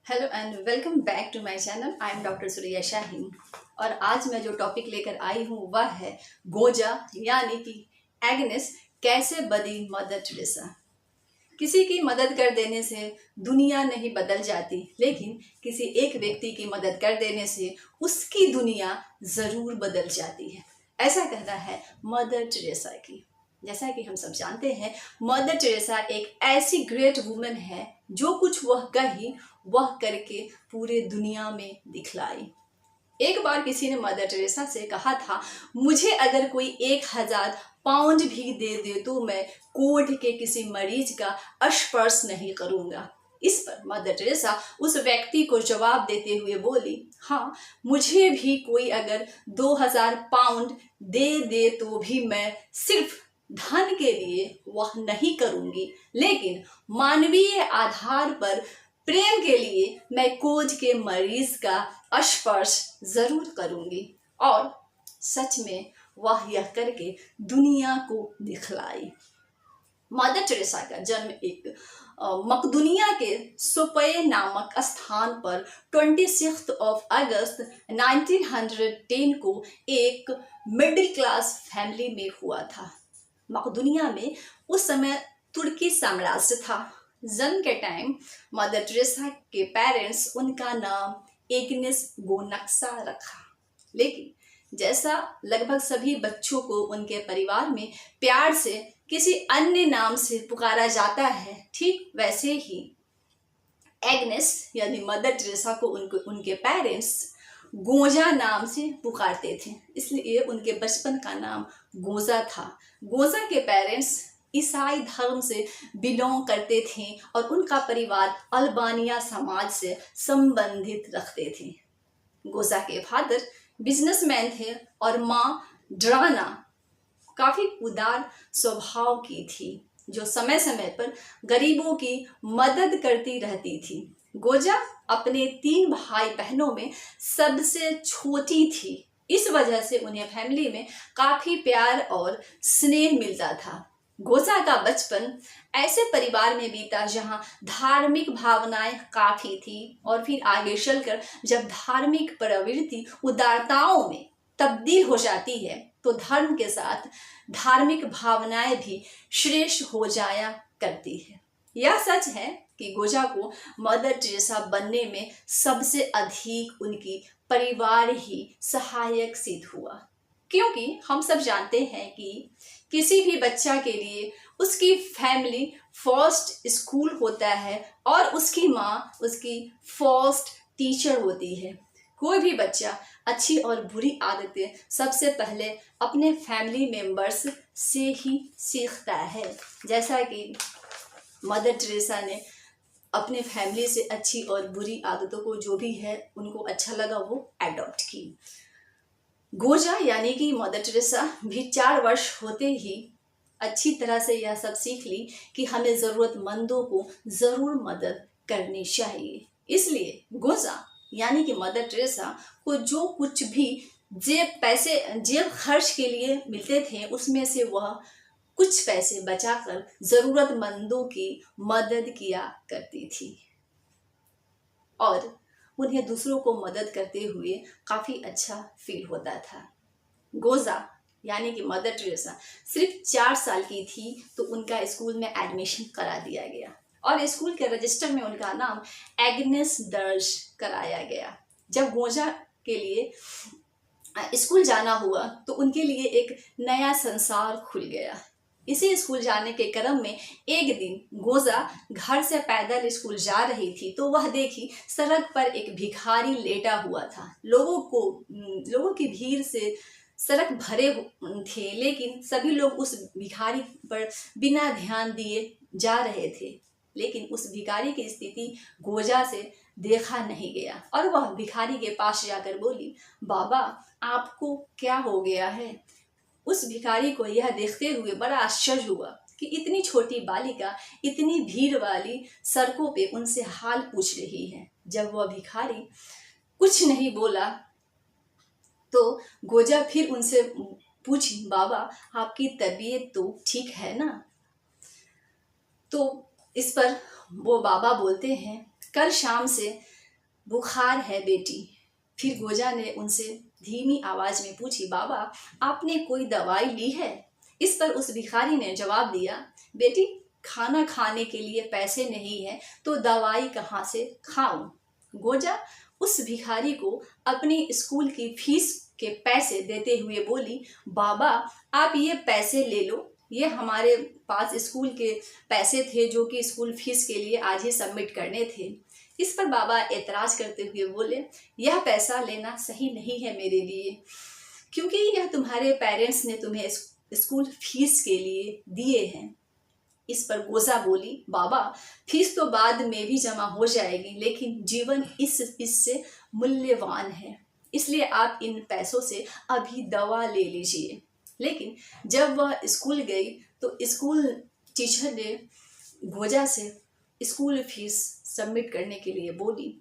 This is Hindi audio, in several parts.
Hello and welcome back to my channel. I am doctor Suraiya Shaheen और आज मैं जो टॉपिक लेकर आई हूँ वह है गोजा यानी कि एग्नेस कैसे बनी मदर टेरेसा। किसी की मदद कर देने से दुनिया नहीं बदल जाती, लेकिन किसी एक व्यक्ति की मदद कर देने से उसकी दुनिया ज़रूर बदल जाती है। ऐसा कहना है मदर टेरेसा की। जैसा कि हम सब जानते हैं, मदर टेरेसा एक ऐसी ग्रेट वुमन है जो कुछ वह कही वह करके पूरे दुनिया में दिखलाई। एक बार किसी ने मदर टेरेसा से कहा था, मुझे अगर कोई 1000 पाउंड भी दे दे तो मैं कोढ़ के किसी मरीज का स्पर्श नहीं करूंगा। इस पर मदर टेरेसा उस व्यक्ति को जवाब देते हुए बोली, हाँ, मुझे भी कोई अगर 2000 पाउंड दे दे तो भी मैं सिर्फ धन के लिए वह नहीं करूंगी, लेकिन मानवीय आधार पर प्रेम के लिए मैं कोढ़ के मरीज का स्पर्श जरूर करूंगी। और सच में वह यह करके दुनिया को दिखलाई। मदर टेरेसा का जन्म एक मकदूनिया के सोपे नामक स्थान पर 26 अगस्त 1910 को एक मिडिल क्लास फैमिली में हुआ था। मकदूनिया में उस समय तुर्की साम्राज्य था। जन्म के टाइम मदर टेरेसा के पेरेंट्स उनका नाम एग्नेस गोनक्सा रखा, लेकिन जैसा लगभग सभी बच्चों को उनके परिवार में प्यार से किसी अन्य नाम से पुकारा जाता है, ठीक वैसे ही एग्नेस यानी मदर टेरेसा को उनके पेरेंट्स गोजा नाम से पुकारते थे, इसलिए उनके बचपन का नाम गोजा था। गोजा के पेरेंट्स ईसाई धर्म से बिलोंग करते थे और उनका परिवार अल्बानिया समाज से संबंधित रखते थे। गोजा के फादर बिजनेसमैन थे और माँ ड्राना काफी उदार स्वभाव की थी, जो समय समय पर गरीबों की मदद करती रहती थी। गोजा अपने 3 भाई बहनों में सबसे छोटी थी, इस वजह से उन्हें फैमिली में काफी प्यार और स्नेह मिलता था। गोजा का बचपन ऐसे परिवार में बीता जहां धार्मिक भावनाएं काफी थी और फिर आगे चलकर जब धार्मिक प्रवृत्ति उदारताओं में तब्दील हो जाती है तो धर्म के साथ धार्मिक भावनाएं भी श्रेष्ठ हो जाया करती है। यह सच है कि गोजा को मदर टेरेसा बनने में सबसे अधिक उनकी परिवार ही सहायक सिद्ध हुआ, क्योंकि हम सब जानते हैं कि किसी भी बच्चा के लिए उसकी फैमिली फर्स्ट स्कूल होता है और उसकी माँ उसकी फर्स्ट टीचर होती है। कोई भी बच्चा अच्छी और बुरी आदतें सबसे पहले अपने फैमिली मेंबर्स से ही सीखता है, जैसा कि मदर टेरेसा ने अपने फैमिली से अच्छी और बुरी आदतों को जो भी है उनको अच्छा लगा वो एडॉप्ट की। गोजा यानी कि मदर टेरेसा भी 4 वर्ष होते ही अच्छी तरह से यह सब सीख ली कि हमें ज़रूरतमंदों को ज़रूर मदद करनी चाहिए। इसलिए गोजा यानी कि मदर टेरेसा को जो कुछ भी जेब खर्च के लिए मिलते थे उसमें से वह कुछ पैसे बचाकर ज़रूरतमंदों की मदद किया करती थी और उन्हें दूसरों को मदद करते हुए काफ़ी अच्छा फील होता था। गोजा यानी कि मदर टेरेसा सिर्फ 4 साल की थी तो उनका स्कूल में एडमिशन करा दिया गया और स्कूल के रजिस्टर में उनका नाम एग्नेस दर्ज कराया गया। जब गोजा के लिए स्कूल जाना हुआ तो उनके लिए एक नया संसार खुल गया। इसी स्कूल जाने के क्रम में एक दिन गोजा घर से पैदल स्कूल जा रही थी तो वह देखी सड़क पर एक भिखारी लेटा हुआ था। लोगों की भीड़ से सड़क भरे थे, लेकिन सभी लोग उस भिखारी पर बिना ध्यान दिए जा रहे थे, लेकिन उस भिखारी की स्थिति गोजा से देखा नहीं गया और वह भिखारी के पास जाकर बोली, बाबा आपको क्या हो गया है। उस भिखारी को यह देखते हुए बड़ा आश्चर्य हुआ कि इतनी छोटी बालिका इतनी भीड़ वाली सड़कों पे उनसे हाल पूछ रही है। जब वह भिखारी कुछ नहीं बोला तो गोजा फिर उनसे पूछी, बाबा आपकी तबीयत तो ठीक है ना। तो इस पर वो बाबा बोलते हैं, कल शाम से बुखार है बेटी। फिर गोजा ने उनसे धीमी आवाज में पूछी, बाबा आपने कोई दवाई ली है? इस पर उस भिखारी ने जवाब दिया, बेटी खाना खाने के लिए पैसे नहीं है तो दवाई कहाँ से खाऊं? गोजा उस भिखारी को अपनी स्कूल की फीस के पैसे देते हुए बोली, बाबा आप ये पैसे ले लो, ये हमारे पास स्कूल के पैसे थे जो कि स्कूल फीस के लिए आज ही सबमिट करने थे। इस पर बाबा एतराज करते हुए बोले, यह पैसा लेना सही नहीं है मेरे लिए, क्योंकि यह तुम्हारे पेरेंट्स ने तुम्हें स्कूल फीस के लिए दिए हैं। इस पर गोजा बोली, बाबा फीस तो बाद में भी जमा हो जाएगी, लेकिन जीवन इससे मूल्यवान है, इसलिए आप इन पैसों से अभी दवा ले लीजिए। लेकिन जब वह स्कूल गई तो स्कूल टीचर ने गोजा से स्कूल फीस सबमिट करने के लिए बोली।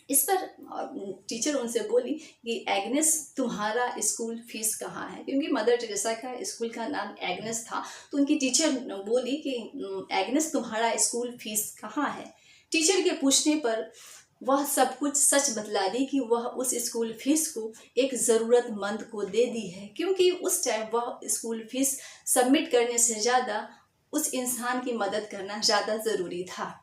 इस पर टीचर उनसे बोली कि एग्नेस तुम्हारा स्कूल फीस कहाँ है, क्योंकि मदर टेरेसा का स्कूल का नाम एग्नेस था। तो उनकी टीचर बोली कि एग्नेस तुम्हारा स्कूल फीस कहाँ है। टीचर के पूछने पर वह सब कुछ सच बतला दी कि वह उस स्कूल फीस को एक ज़रूरतमंद को दे दी है, क्योंकि उस टाइम वह स्कूल फीस सबमिट करने से ज़्यादा उस इंसान की मदद करना ज़्यादा ज़रूरी था।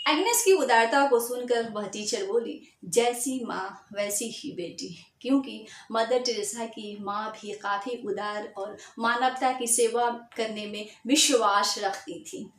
एग्नेस की उदारता को सुनकर वह टीचर बोली, जैसी माँ वैसी ही बेटी, क्योंकि मदर टेरेसा की माँ भी काफ़ी उदार और मानवता की सेवा करने में विश्वास रखती थी।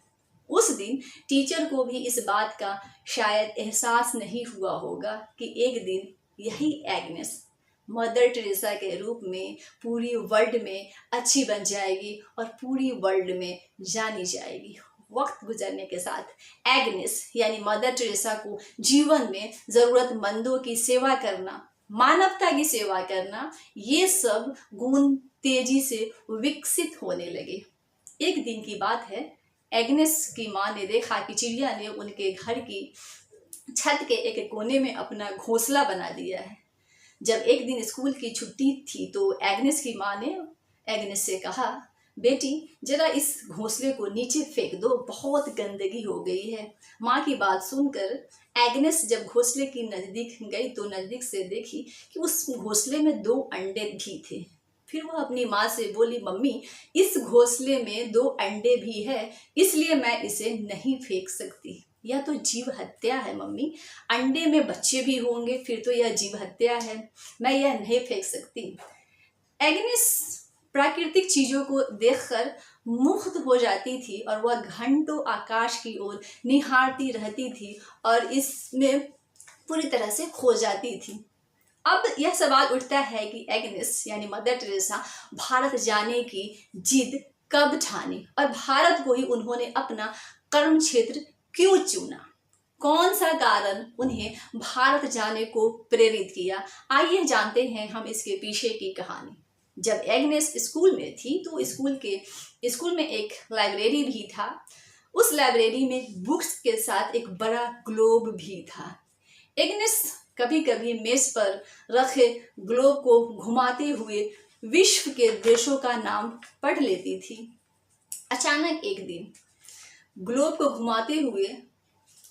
उस दिन टीचर को भी इस बात का शायद एहसास नहीं हुआ होगा कि एक दिन यही एग्नेस मदर टेरेसा के रूप में पूरी वर्ल्ड में अच्छी बन जाएगी और पूरी वर्ल्ड में जानी जाएगी। वक्त गुजरने के साथ एग्नेस यानी मदर टेरेसा को जीवन में ज़रूरतमंदों की सेवा करना, मानवता की सेवा करना, ये सब गुण तेजी से विकसित होने लगे। एक दिन की बात है, एग्नेस की माँ ने देखा कि चिड़िया ने उनके घर की छत के एक कोने में अपना घोंसला बना दिया है। जब एक दिन स्कूल की छुट्टी थी तो एग्नेस की माँ ने एग्नेस से कहा, बेटी जरा इस घोंसले को नीचे फेंक दो, बहुत गंदगी हो गई है। माँ की बात सुनकर एग्नेस जब घोंसले की नज़दीक गई तो नज़दीक से देखी कि उस घोंसले में 2 अंडे भी थे। फिर वह अपनी माँ से बोली, मम्मी इस घोंसले में 2 अंडे भी है, इसलिए मैं इसे नहीं फेंक सकती। यह तो जीव हत्या है मम्मी, अंडे में बच्चे भी होंगे, फिर तो यह जीव हत्या है, मैं यह नहीं फेंक सकती। एग्नेस प्राकृतिक चीज़ों को देखकर मुग्ध हो जाती थी और वह घंटों आकाश की ओर निहारती रहती थी और इसमें पूरी तरह से खो जाती थी। अब यह सवाल उठता है कि एग्नेस यानी मदर टेरेसा भारत जाने की जिद कब ठानी और भारत को ही उन्होंने अपना कर्म क्षेत्र क्यों चुना? कौन सा कारण उन्हें भारत जाने को प्रेरित किया? आइए जानते हैं हम इसके पीछे की कहानी। जब एग्नेस स्कूल में थी तो स्कूल में एक लाइब्रेरी भी था। उस लाइब्रेरी में बुक्स के साथ एक बड़ा ग्लोब भी था। एग्नेस कभी कभी मेज पर रखे ग्लोब को घुमाते हुए विश्व के देशों का नाम पढ़ लेती थी। अचानक एक दिन ग्लोब को घुमाते हुए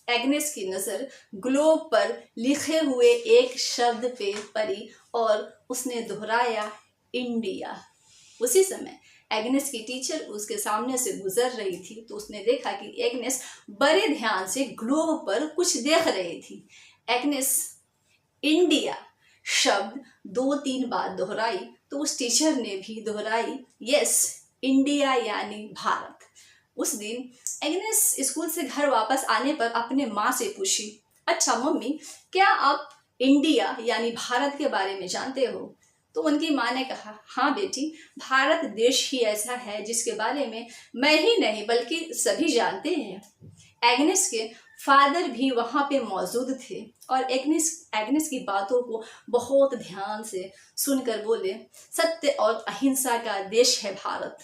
एग्नेस की नज़र ग्लोब पर लिखे हुए एक शब्द पे पड़ी और उसने दोहराया, इंडिया। उसी समय एग्नेस की टीचर उसके सामने से गुजर रही थी तो उसने देखा कि एग्नेस बड़े ध्यान से ग्लोब पर कुछ देख रही थी। एग्नेस इंडिया शब्द 2-3 बार दोहराई तो उस टीचर ने भी दोहराई, यस इंडिया यानी भारत। उस दिन एग्नेस स्कूल से घर वापस आने पर अपने माँ से पूछी, अच्छा मम्मी क्या आप इंडिया यानी भारत के बारे में जानते हो? तो उनकी माँ ने कहा, हाँ बेटी, भारत देश ही ऐसा है जिसके बारे में मैं ही नहीं बल्कि सभी जानते हैं। एग्नेस के फादर भी वहाँ पे मौजूद थे और एग्नेस की बातों को बहुत ध्यान से सुनकर बोले, सत्य और अहिंसा का देश है भारत।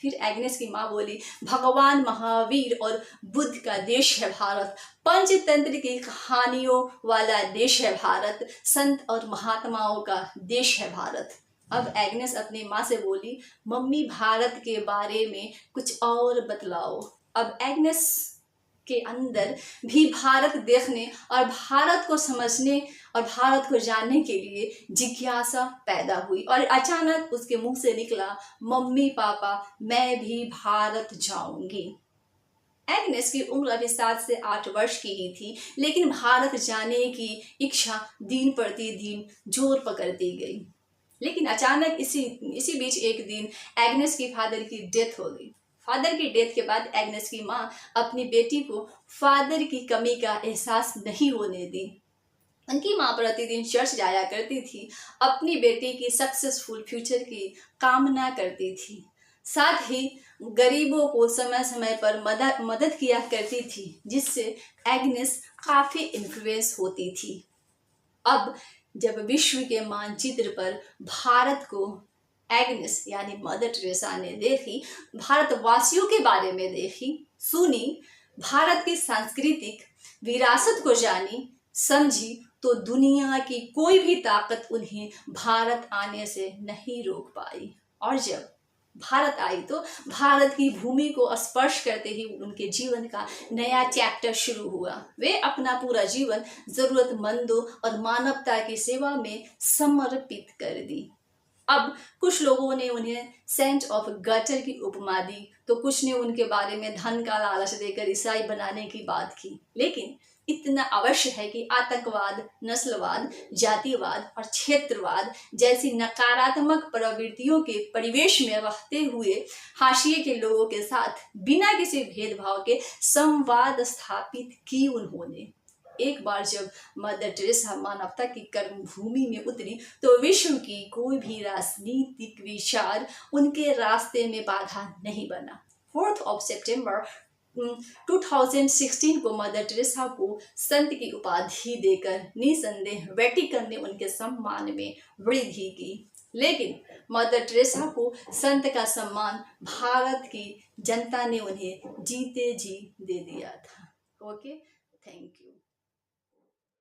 फिर एग्नेस की माँ बोली, भगवान महावीर और बुद्ध का देश है भारत, पंचतंत्र की कहानियों वाला देश है भारत, संत और महात्माओं का देश है भारत। अब एग्नेस अपनी माँ से बोली, मम्मी भारत के बारे में कुछ और बतलाओ। अब एग्नेस के अंदर भी भारत देखने और भारत को समझने और भारत को जानने के लिए जिज्ञासा पैदा हुई और अचानक उसके मुंह से निकला, मम्मी पापा मैं भी भारत जाऊंगी। एग्नेस की उम्र अभी 7 से 8 वर्ष की ही थी, लेकिन भारत जाने की इच्छा दिन प्रतिदिन जोर पकड़ती गई। लेकिन अचानक इसी बीच एक दिन एग्नेस की फादर की डेथ हो गई। फादर की डेथ के बाद एग्नेस की माँ अपनी बेटी को फादर की कमी का एहसास नहीं होने दी। उनकी माँ प्रतिदिन चर्च जाया करती थी, अपनी बेटी की सक्सेसफुल फ्यूचर की कामना करती थी, साथ ही गरीबों को समय समय पर मदद किया करती थी, जिससे एग्नेस काफ़ी इन्फ्लुएंस होती थी। अब जब विश्व के मानचित्र पर भारत को एग्नेस यानी मदर टेरेसा ने देखी, भारतवासियों के बारे में देखी, सुनी, भारत की सांस्कृतिक विरासत को जानी, समझी, तो दुनिया की कोई भी ताकत उन्हें भारत आने से नहीं रोक पाई। और जब भारत आई तो भारत की भूमि को स्पर्श करते ही उनके जीवन का नया चैप्टर शुरू हुआ। वे अपना पूरा जीवन जरूरतमंदों और मानवता की सेवा में समर्पित कर दी। अब कुछ लोगों ने उन्हें सेंट ऑफ गटर की उपमा दी, तो कुछ ने उनके बारे में धन का लालच देकर ईसाई बनाने की बात की। लेकिन इतना अवश्य है कि आतंकवाद, नस्लवाद, जातिवाद और क्षेत्रवाद जैसी नकारात्मक प्रवृत्तियों के परिवेश में रहते हुए हाशिए के लोगों के साथ बिना किसी भेदभाव के संवाद स्थापित की उन्होंने। एक बार जब मदर टेरेसा मानवता की कर्म भूमि में उतरी तो विश्व की कोई भी राजनीतिक विचार उनके रास्ते में बाधा नहीं बना। 4 सितंबर 2016 को मदर टेरेसा को संत की उपाधि देकर निसंदेह वेटिकन ने उनके सम्मान में वृद्धि की। लेकिन मदर टेरेसा को संत का सम्मान भारत की जनता ने उन्हें जीते जी दे दिया था। Okay, thank you.